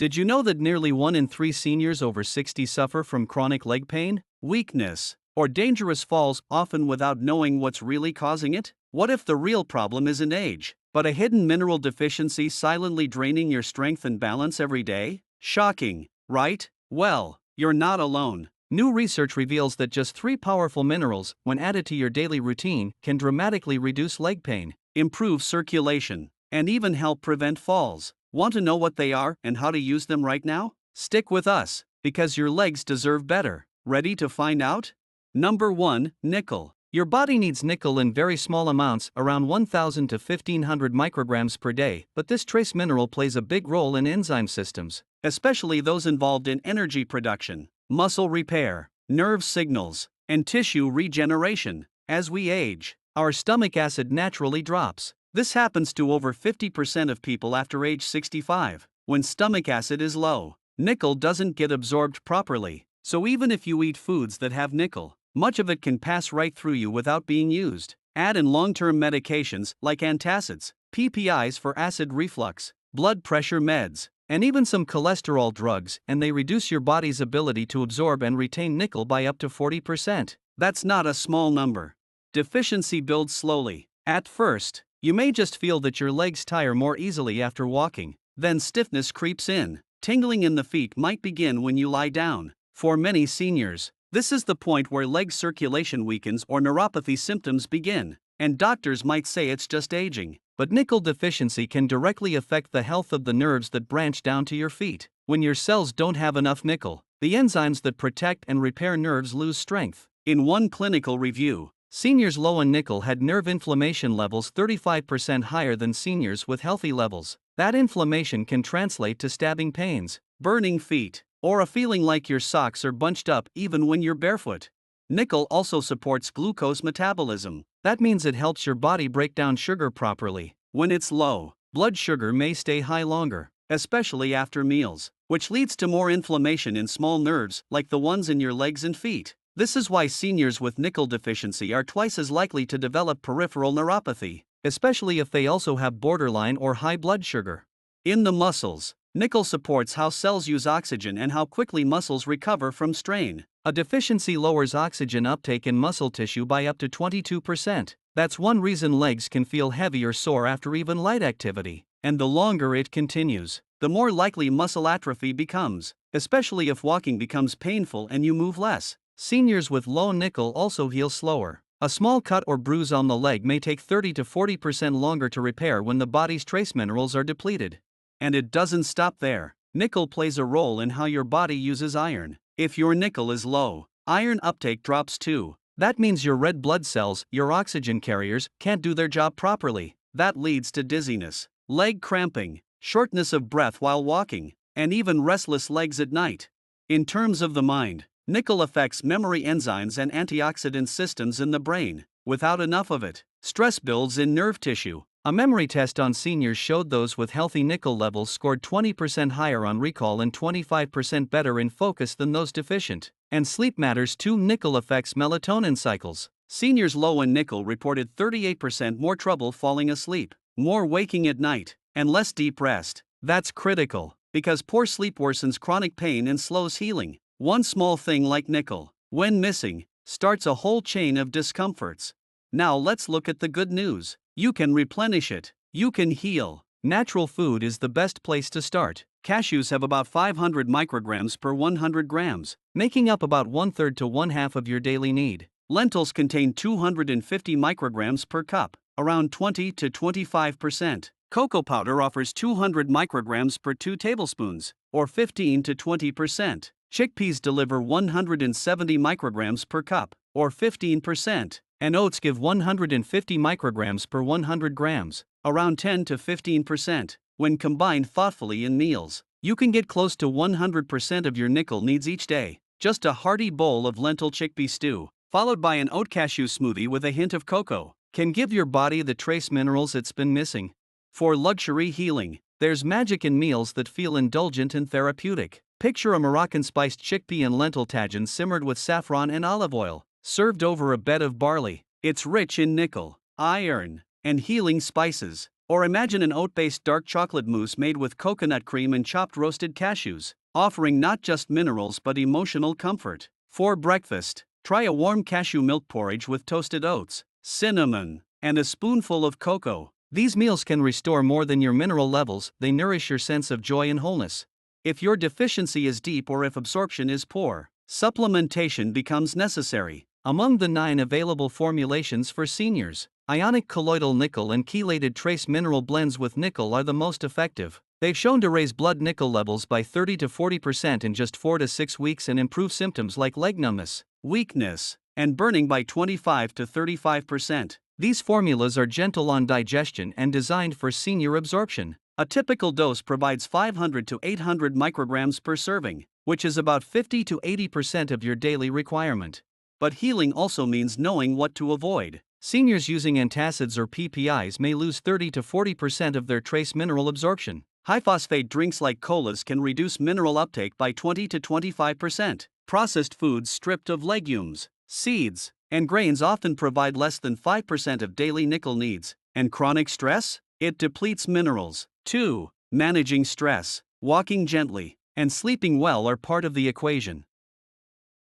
Did you know that nearly 1 in 3 seniors over 60 suffer from chronic leg pain, weakness, or dangerous falls, often without knowing what's really causing it? What if the real problem isn't age, but a hidden mineral deficiency silently draining your strength and balance every day? Shocking, right? Well, you're not alone. New research reveals that just 3 powerful minerals, when added to your daily routine, can dramatically reduce leg pain, improve circulation, and even help prevent falls. Want to know what they are and how to use them right now? Stick with us, because your legs deserve better. Ready to find out? Number 1. Nickel. Your body needs nickel in very small amounts, around 1,000 to 1,500 micrograms per day, but this trace mineral plays a big role in enzyme systems, especially those involved in energy production, muscle repair, nerve signals, and tissue regeneration. As we age, our stomach acid naturally drops. This happens to over 50% of people after age 65. When stomach acid is low, nickel doesn't get absorbed properly. So even if you eat foods that have nickel, much of it can pass right through you without being used. Add in long-term medications like antacids, PPIs for acid reflux, blood pressure meds, and even some cholesterol drugs, and they reduce your body's ability to absorb and retain nickel by up to 40%. That's not a small number. Deficiency builds slowly. At first, you may just feel that your legs tire more easily after walking. Then stiffness creeps in. Tingling in the feet might begin when you lie down. For many seniors, this is the point where leg circulation weakens or neuropathy symptoms begin, and doctors might say it's just aging. But nickel deficiency can directly affect the health of the nerves that branch down to your feet. When your cells don't have enough nickel, the enzymes that protect and repair nerves lose strength. In one clinical review, seniors low in nickel had nerve inflammation levels 35% higher than seniors with healthy levels. That inflammation can translate to stabbing pains, burning feet, or a feeling like your socks are bunched up even when you're barefoot. Nickel also supports glucose metabolism. That means it helps your body break down sugar properly. When it's low, blood sugar may stay high longer, especially after meals, which leads to more inflammation in small nerves like the ones in your legs and feet. This is why seniors with nickel deficiency are twice as likely to develop peripheral neuropathy, especially if they also have borderline or high blood sugar. In the muscles, nickel supports how cells use oxygen and how quickly muscles recover from strain. A deficiency lowers oxygen uptake in muscle tissue by up to 22%. That's one reason legs can feel heavy or sore after even light activity. And the longer it continues, the more likely muscle atrophy becomes, especially if walking becomes painful and you move less. Seniors with low nickel also heal slower. A small cut or bruise on the leg may take 30 to 40% longer to repair when the body's trace minerals are depleted. And it doesn't stop there. Nickel plays a role in how your body uses iron. If your nickel is low, iron uptake drops too. That means your red blood cells, your oxygen carriers, can't do their job properly. That leads to dizziness, leg cramping, shortness of breath while walking, and even restless legs at night. In terms of the mind, nickel affects memory enzymes and antioxidant systems in the brain. Without enough of it, stress builds in nerve tissue. A memory test on seniors showed those with healthy nickel levels scored 20% higher on recall and 25% better in focus than those deficient. And sleep matters too. Nickel affects melatonin cycles. Seniors low in nickel reported 38% more trouble falling asleep, more waking at night, and less deep rest. That's critical, because poor sleep worsens chronic pain and slows healing. One small thing like nickel, when missing, starts a whole chain of discomforts. Now let's look at the good news. You can replenish it. You can heal. Natural food is the best place to start. Cashews have about 500 micrograms per 100 grams, making up about 1/3 to 1/2 of your daily need. Lentils contain 250 micrograms per cup, around 20 to 25%. Cocoa powder offers 200 micrograms per 2 tablespoons, or 15 to 20%. Chickpeas deliver 170 micrograms per cup, or 15%. And oats give 150 micrograms per 100 grams, around 10 to 15%. When combined thoughtfully in meals, you can get close to 100% of your nickel needs each day. Just a hearty bowl of lentil chickpea stew, followed by an oat cashew smoothie with a hint of cocoa, can give your body the trace minerals it's been missing. For luxury healing, there's magic in meals that feel indulgent and therapeutic. Picture a Moroccan-spiced chickpea and lentil tagine simmered with saffron and olive oil, served over a bed of barley. It's rich in nickel, iron, and healing spices. Or imagine an oat-based dark chocolate mousse made with coconut cream and chopped roasted cashews, offering not just minerals but emotional comfort. For breakfast, try a warm cashew milk porridge with toasted oats, cinnamon, and a spoonful of cocoa. These meals can restore more than your mineral levels, they nourish your sense of joy and wholeness. If your deficiency is deep or if absorption is poor, supplementation becomes necessary. Among the 9 available formulations for seniors, ionic colloidal nickel and chelated trace mineral blends with nickel are the most effective. They've shown to raise blood nickel levels by 30 to 40% in just 4 to 6 weeks and improve symptoms like leg numbness, weakness, and burning by 25 to 35%. These formulas are gentle on digestion and designed for senior absorption. A typical dose provides 500 to 800 micrograms per serving, which is about 50 to 80% of your daily requirement. But healing also means knowing what to avoid. Seniors using antacids or PPIs may lose 30 to 40% of their trace mineral absorption. High-phosphate drinks like colas can reduce mineral uptake by 20 to 25%. Processed foods stripped of legumes, seeds, and grains often provide less than 5% of daily nickel needs. And chronic stress? It depletes minerals. 2. Managing stress, walking gently, and sleeping well are part of the equation.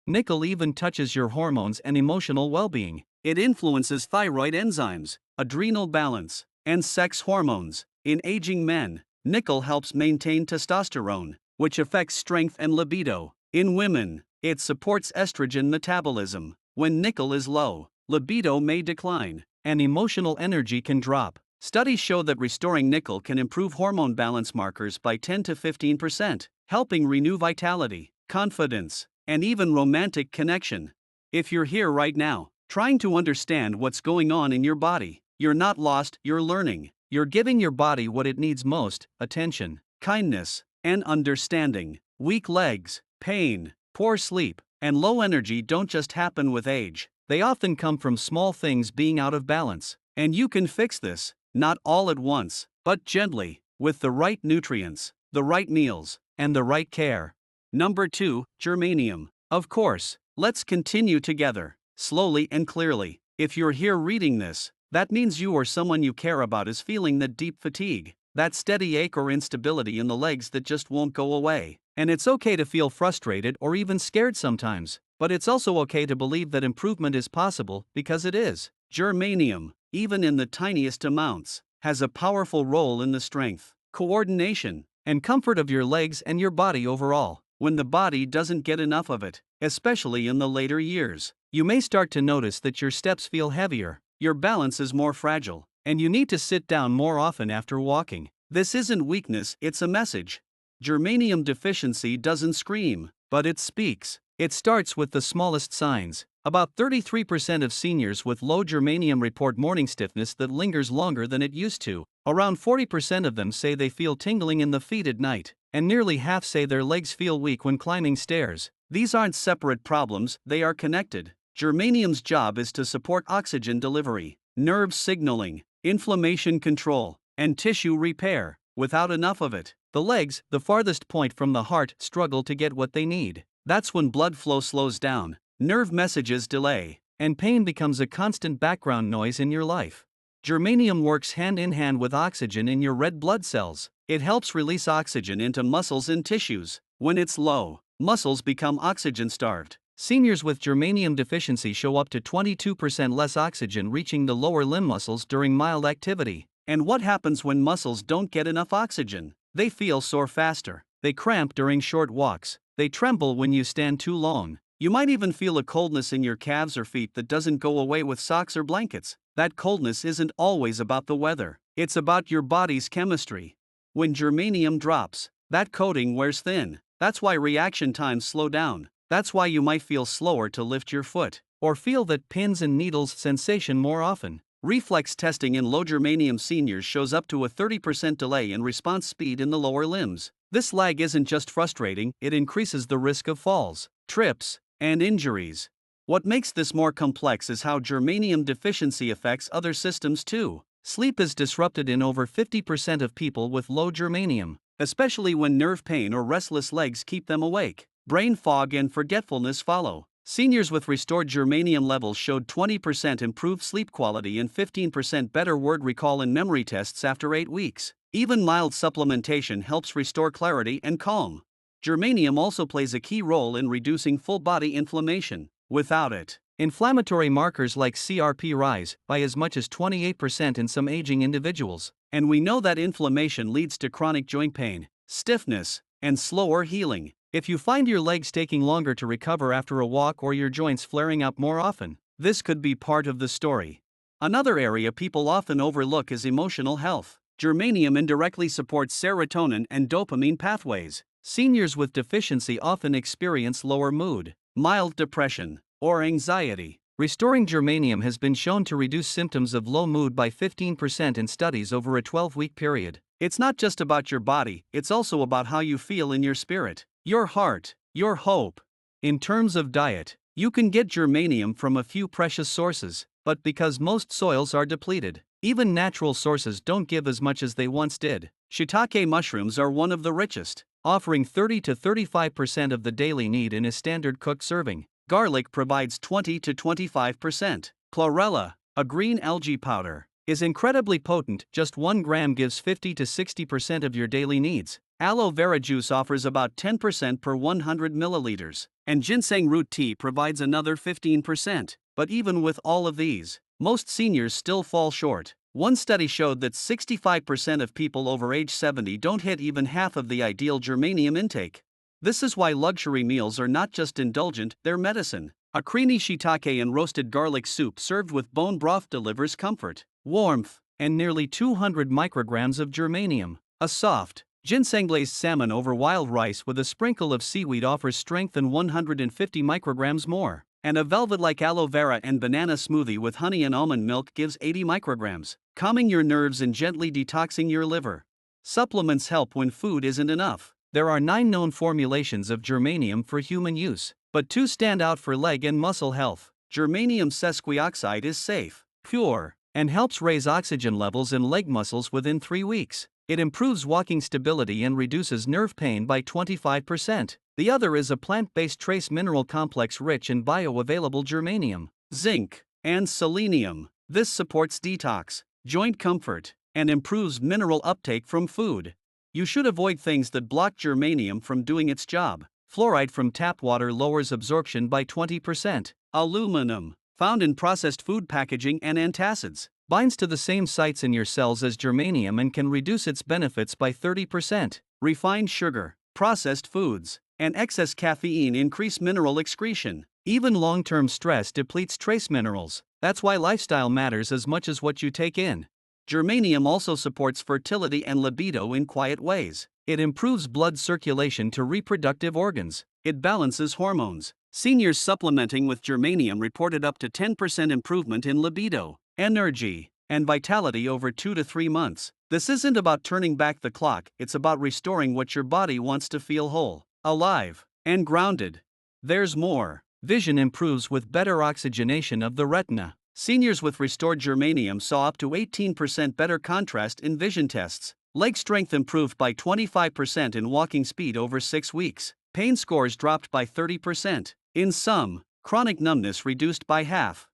Nickel even touches your hormones and emotional well-being. It influences thyroid enzymes, adrenal balance, and sex hormones. In aging men, nickel helps maintain testosterone, which affects strength and libido. In women, it supports estrogen metabolism. When nickel is low, libido may decline, and emotional energy can drop. Studies show that restoring nickel can improve hormone balance markers by 10 to 15%, helping renew vitality, confidence, and even romantic connection. If you're here right now, trying to understand what's going on in your body, you're not lost, you're learning. You're giving your body what it needs most: attention, kindness, and understanding. Weak legs, pain, poor sleep, and low energy don't just happen with age. They often come from small things being out of balance. And you can fix this, not all at once, but gently, with the right nutrients, the right meals, and the right care. Number 2, germanium. Of course, let's continue together, slowly and clearly. If you're here reading this, that means you or someone you care about is feeling that deep fatigue, that steady ache or instability in the legs that just won't go away. And it's okay to feel frustrated or even scared sometimes, but it's also okay to believe that improvement is possible, because it is. Germanium, even in the tiniest amounts, has a powerful role in the strength, coordination, and comfort of your legs and your body overall. When the body doesn't get enough of it, especially in the later years, you may start to notice that your steps feel heavier, your balance is more fragile, and you need to sit down more often after walking. This isn't weakness, it's a message. Germanium deficiency doesn't scream, but it speaks. It starts with the smallest signs. About 33% of seniors with low germanium report morning stiffness that lingers longer than it used to. Around 40% of them say they feel tingling in the feet at night, and nearly half say their legs feel weak when climbing stairs. These aren't separate problems, they are connected. Germanium's job is to support oxygen delivery, nerve signaling, inflammation control, and tissue repair. Without enough of it, the legs, the farthest point from the heart, struggle to get what they need. That's when blood flow slows down, nerve messages delay, and pain becomes a constant background noise in your life. Germanium works hand in hand with oxygen in your red blood cells. It helps release oxygen into muscles and tissues. When it's low, muscles become oxygen-starved. Seniors with germanium deficiency show up to 22% less oxygen reaching the lower limb muscles during mild activity. And what happens when muscles don't get enough oxygen? They feel sore faster. They cramp during short walks. They tremble when you stand too long. You might even feel a coldness in your calves or feet that doesn't go away with socks or blankets. That coldness isn't always about the weather. It's about your body's chemistry. When germanium drops, that coating wears thin. That's why reaction times slow down. That's why you might feel slower to lift your foot, or feel that pins and needles sensation more often. Reflex testing in low germanium seniors shows up to a 30% delay in response speed in the lower limbs. This lag isn't just frustrating, it increases the risk of falls, trips, and injuries. What makes this more complex is how germanium deficiency affects other systems too. Sleep is disrupted in over 50% of people with low germanium, especially when nerve pain or restless legs keep them awake. Brain fog and forgetfulness follow. Seniors with restored germanium levels showed 20% improved sleep quality and 15% better word recall in memory tests after 8 weeks. Even mild supplementation helps restore clarity and calm. Germanium also plays a key role in reducing full body inflammation. Without it, inflammatory markers like CRP rise by as much as 28% in some aging individuals. And we know that inflammation leads to chronic joint pain, stiffness, and slower healing. If you find your legs taking longer to recover after a walk or your joints flaring up more often, this could be part of the story. Another area people often overlook is emotional health. Germanium indirectly supports serotonin and dopamine pathways. Seniors with deficiency often experience lower mood, mild depression, or anxiety. Restoring germanium has been shown to reduce symptoms of low mood by 15% in studies over a 12-week period. It's not just about your body, it's also about how you feel in your spirit, your heart, your hope. In terms of diet, you can get germanium from a few precious sources, but because most soils are depleted, even natural sources don't give as much as they once did. Shiitake mushrooms are one of the richest, offering 30 to 35% of the daily need in a standard cooked serving. Garlic provides 20 to 25%. Chlorella, a green algae powder, is incredibly potent. Just 1 gram gives 50 to 60% of your daily needs. Aloe vera juice offers about 10% per 100 milliliters, and ginseng root tea provides another 15%. But even with all of these, most seniors still fall short. One study showed that 65% of people over age 70 don't hit even half of the ideal germanium intake. This is why luxury meals are not just indulgent, they're medicine. A creamy shiitake and roasted garlic soup served with bone broth delivers comfort, warmth, and nearly 200 micrograms of germanium. A soft, ginseng-glazed salmon over wild rice with a sprinkle of seaweed offers strength and 150 micrograms more. And a velvet-like aloe vera and banana smoothie with honey and almond milk gives 80 micrograms, calming your nerves and gently detoxing your liver. Supplements help when food isn't enough. There are 9 known formulations of germanium for human use, but 2 stand out for leg and muscle health. Germanium sesquioxide is safe, pure, and helps raise oxygen levels in leg muscles within 3 weeks. It improves walking stability and reduces nerve pain by 25%. The other is a plant-based trace mineral complex rich in bioavailable germanium, zinc, and selenium. This supports detox, joint comfort, and improves mineral uptake from food. You should avoid things that block germanium from doing its job. Fluoride from tap water lowers absorption by 20%. Aluminum, found in processed food packaging and antacids, binds to the same sites in your cells as germanium and can reduce its benefits by 30%. Refined sugar, processed foods, and excess caffeine increase mineral excretion. Even long-term stress depletes trace minerals. That's why lifestyle matters as much as what you take in. Germanium also supports fertility and libido in quiet ways. It improves blood circulation to reproductive organs. It balances hormones. Seniors supplementing with germanium reported up to 10% improvement in libido, energy, and vitality over 2 to 3 months. This isn't about turning back the clock, it's about restoring what your body wants to feel whole, alive, and grounded. There's more. Vision improves with better oxygenation of the retina. Seniors with restored germanium saw up to 18% better contrast in vision tests. Leg strength improved by 25% in walking speed over 6 weeks. Pain scores dropped by 30%. In some, chronic numbness reduced by half.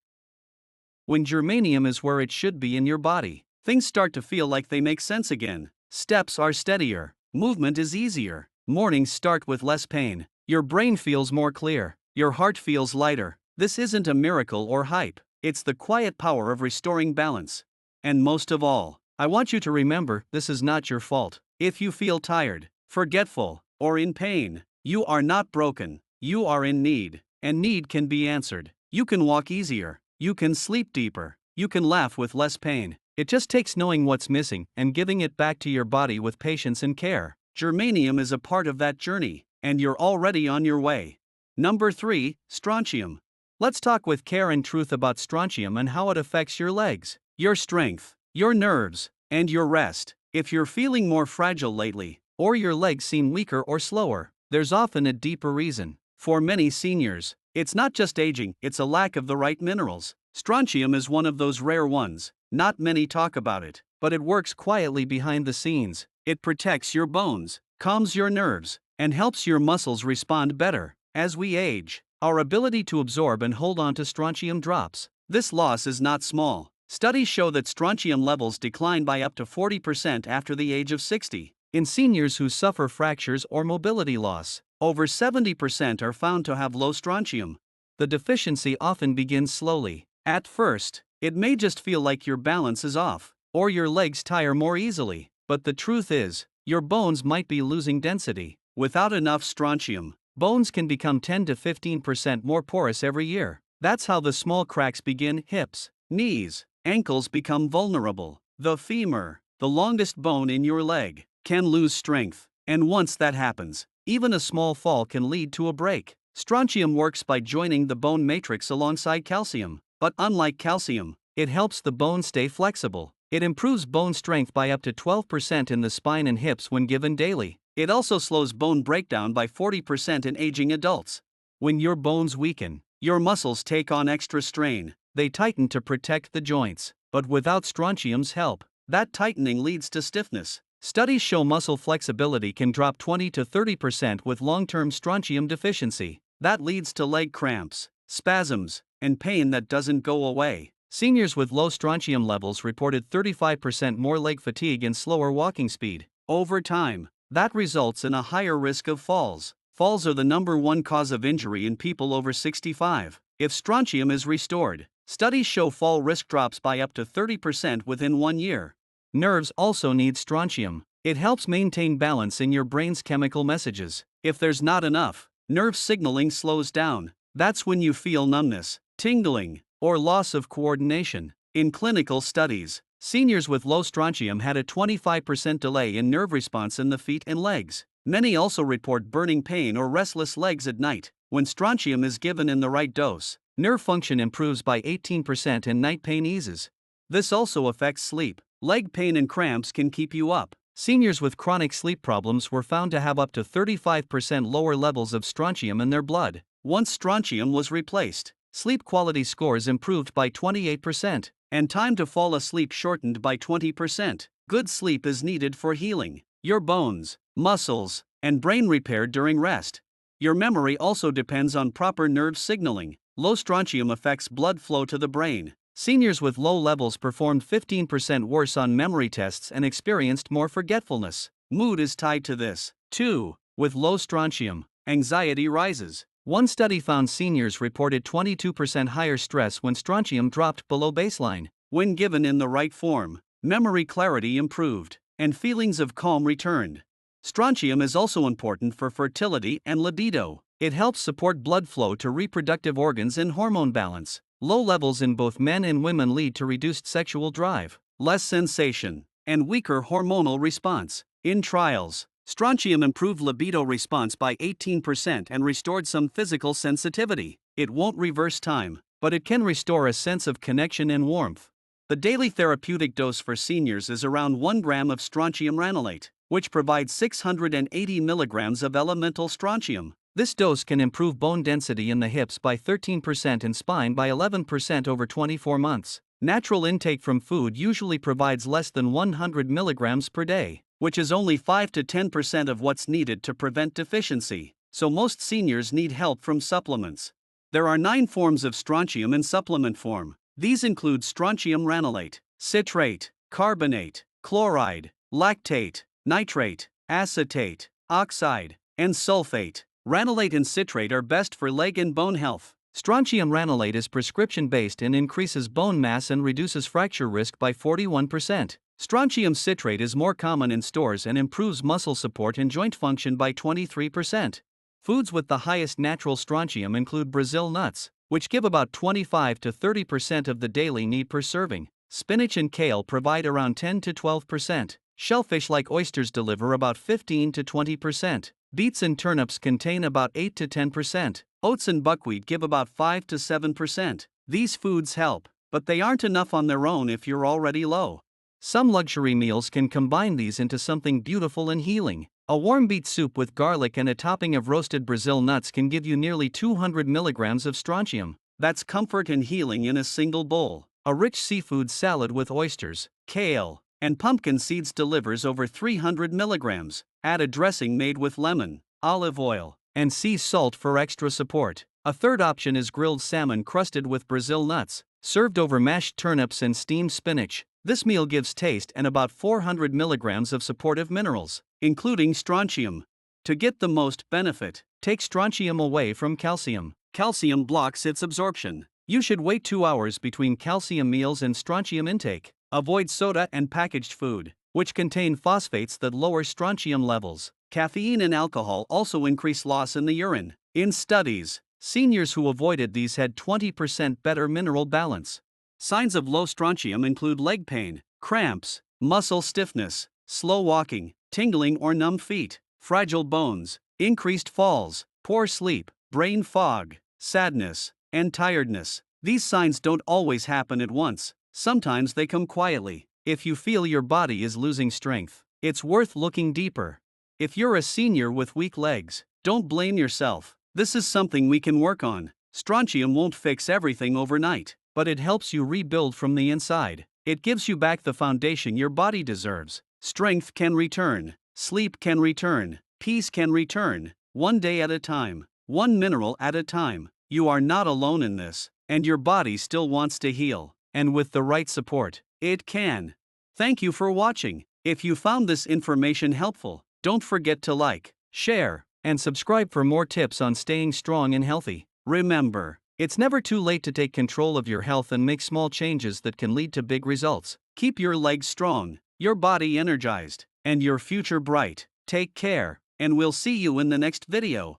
When germanium is where it should be in your body, things start to feel like they make sense again. Steps are steadier. Movement is easier. Mornings start with less pain. Your brain feels more clear. Your heart feels lighter. This isn't a miracle or hype. It's the quiet power of restoring balance. And most of all, I want you to remember, this is not your fault. If you feel tired, forgetful, or in pain, you are not broken. You are in need, and need can be answered. You can walk easier. You can sleep deeper. You can laugh with less pain. It just takes knowing what's missing and giving it back to your body with patience and care. Germanium is a part of that journey, and you're already on your way. Number 3, strontium. Let's talk with care and truth about strontium and how it affects your legs, your strength, your nerves, and your rest. If you're feeling more fragile lately, or your legs seem weaker or slower, there's often a deeper reason. For many seniors, it's not just aging, it's a lack of the right minerals. Strontium is one of those rare ones. Not many talk about it, but it works quietly behind the scenes. It protects your bones, calms your nerves, and helps your muscles respond better. As we age, our ability to absorb and hold on to strontium drops. This loss is not small. Studies show that strontium levels decline by up to 40% after the age of 60. In seniors who suffer fractures or mobility loss, over 70% are found to have low strontium. The deficiency often begins slowly. At first, it may just feel like your balance is off, or your legs tire more easily, but the truth is, your bones might be losing density. Without enough strontium, bones can become 10 to 15% more porous every year. That's how the small cracks begin. Hips, knees, ankles become vulnerable. The femur, the longest bone in your leg, can lose strength, and once that happens, even a small fall can lead to a break. Strontium works by joining the bone matrix alongside calcium, but unlike calcium, it helps the bone stay flexible. It improves bone strength by up to 12% in the spine and hips when given daily. It also slows bone breakdown by 40% in aging adults. When your bones weaken, your muscles take on extra strain. They tighten to protect the joints, but without strontium's help, that tightening leads to stiffness. Studies show muscle flexibility can drop 20 to 30% with long-term strontium deficiency. That leads to leg cramps, spasms, and pain that doesn't go away. Seniors with low strontium levels reported 35% more leg fatigue and slower walking speed. Over time, that results in a higher risk of falls. Falls are the #1 cause of injury in people over 65. If strontium is restored, studies show fall risk drops by up to 30% within 1 year. Nerves also need strontium. It helps maintain balance in your brain's chemical messages. If there's not enough, nerve signaling slows down. That's when you feel numbness, tingling, or loss of coordination. In clinical studies, seniors with low strontium had a 25% delay in nerve response in the feet and legs. Many also report burning pain or restless legs at night. When strontium is given in the right dose, nerve function improves by 18% and night pain eases. This also affects sleep. Leg pain and cramps can keep you up. Seniors with chronic sleep problems were found to have up to 35% lower levels of strontium in their blood. Once strontium was replaced, sleep quality scores improved by 28%, and time to fall asleep shortened by 20%. Good sleep is needed for healing your bones, muscles, and brain repair during rest. Your memory also depends on proper nerve signaling. Low strontium affects blood flow to the brain. Seniors with low levels performed 15% worse on memory tests and experienced more forgetfulness. Mood is tied to this, too. With low strontium, anxiety rises. One study found seniors reported 22% higher stress when strontium dropped below baseline. When given in the right form, memory clarity improved, and feelings of calm returned. Strontium is also important for fertility and libido. It helps support blood flow to reproductive organs and hormone balance. Low levels in both men and women lead to reduced sexual drive, less sensation, and weaker hormonal response. In trials, strontium improved libido response by 18% and restored some physical sensitivity. It won't reverse time, but it can restore a sense of connection and warmth. The daily therapeutic dose for seniors is around 1 gram of strontium ranelate, which provides 680 milligrams of elemental strontium. This dose can improve bone density in the hips by 13% and spine by 11% over 24 months. Natural intake from food usually provides less than 100 milligrams per day, which is only 5 to 10% of what's needed to prevent deficiency, so most seniors need help from supplements. There are 9 forms of strontium in supplement form. These include strontium ranelate, citrate, carbonate, chloride, lactate, nitrate, acetate, oxide, and sulfate. Ranelate and citrate are best for leg and bone health. Strontium ranelate is prescription-based and increases bone mass and reduces fracture risk by 41%. Strontium citrate is more common in stores and improves muscle support and joint function by 23%. Foods with the highest natural strontium include Brazil nuts, which give about 25 to 30% of the daily need per serving. Spinach and kale provide around 10 to 12%. Shellfish like oysters deliver about 15 to 20%. Beets and turnips contain about 8 to 10%. Oats and buckwheat give about 5 to 7%. These foods help, but they aren't enough on their own if you're already low. Some luxury meals can combine these into something beautiful and healing. A warm beet soup with garlic and a topping of roasted Brazil nuts can give you nearly 200 milligrams of strontium. That's comfort and healing in a single bowl. A rich seafood salad with oysters, kale, and pumpkin seeds delivers over 300 milligrams. Add a dressing made with lemon, olive oil, and sea salt for extra support. A third option is grilled salmon crusted with Brazil nuts, served over mashed turnips and steamed spinach. This meal gives taste and about 400 milligrams of supportive minerals, including strontium. To get the most benefit, take strontium away from calcium. Calcium blocks its absorption. You should wait 2 hours between calcium meals and strontium intake. Avoid soda and packaged food, which contain phosphates that lower strontium levels. Caffeine and alcohol also increase loss in the urine. In studies, seniors who avoided these had 20% better mineral balance. Signs of low strontium include leg pain, cramps, muscle stiffness, slow walking, tingling or numb feet, fragile bones, increased falls, poor sleep, brain fog, sadness, and tiredness. These signs don't always happen at once. Sometimes they come quietly. If you feel your body is losing strength, it's worth looking deeper. If you're a senior with weak legs, don't blame yourself. This is something we can work on. Strontium won't fix everything overnight, but it helps you rebuild from the inside. It gives you back the foundation your body deserves. Strength can return, sleep can return, peace can return, one day at a time, one mineral at a time. You are not alone in this, and your body still wants to heal. And with the right support, it can. Thank you for watching. If you found this information helpful, don't forget to like, share, and subscribe for more tips on staying strong and healthy. Remember, it's never too late to take control of your health and make small changes that can lead to big results. Keep your legs strong, your body energized, and your future bright. Take care, and we'll see you in the next video.